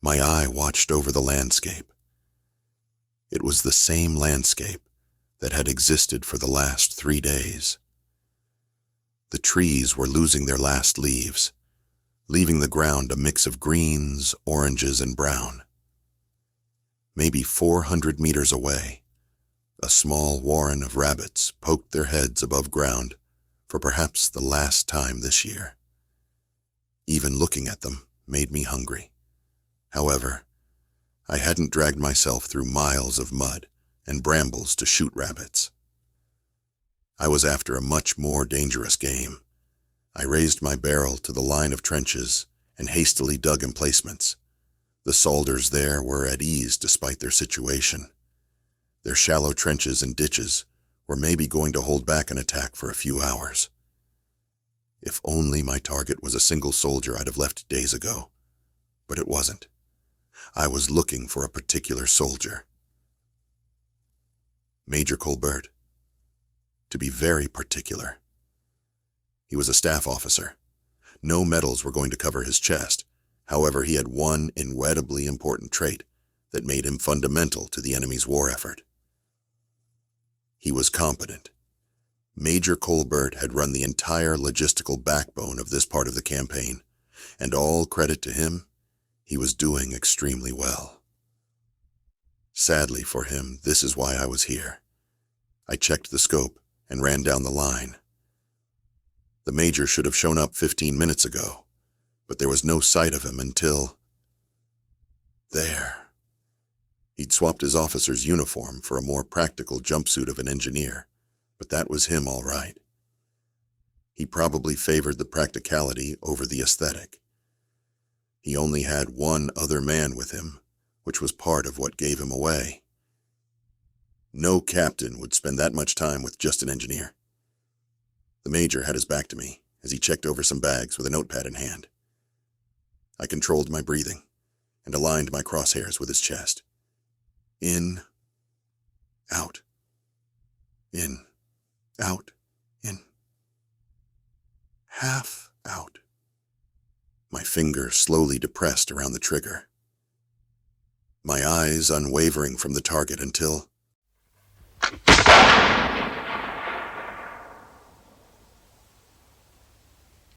My eye watched over the landscape. It was the same landscape that had existed for the last 3 days. The trees were losing their last leaves, leaving the ground a mix of greens, oranges, and brown. Maybe 400 meters away, a small warren of rabbits poked their heads above ground for perhaps the last time this year. Even looking at them made me hungry. However, I hadn't dragged myself through miles of mud and brambles to shoot rabbits. I was after a much more dangerous game. I raised my barrel to the line of trenches and hastily dug emplacements. The soldiers there were at ease despite their situation. Their shallow trenches and ditches were maybe going to hold back an attack for a few hours. If only my target was a single soldier I'd have left days ago. But it wasn't. I was looking for a particular soldier. Major Colbert. To be very particular. He was a staff officer. No medals were going to cover his chest. However, he had one incredibly important trait that made him fundamental to the enemy's war effort. He was competent. Major Colbert had run the entire logistical backbone of this part of the campaign, and all credit to him, he was doing extremely well. Sadly for him, this is why I was here. I checked the scope and ran down the line. The major should have shown up 15 minutes ago, but there was no sight of him until... there. He'd swapped his officer's uniform for a more practical jumpsuit of an engineer, but that was him all right. He probably favored the practicality over the aesthetic. He only had one other man with him, which was part of what gave him away. No captain would spend that much time with just an engineer. The major had his back to me as he checked over some bags with a notepad in hand. I controlled my breathing and aligned my crosshairs with his chest. In, out, in, out, in. Half out. My finger slowly depressed around the trigger. My eyes unwavering from the target until...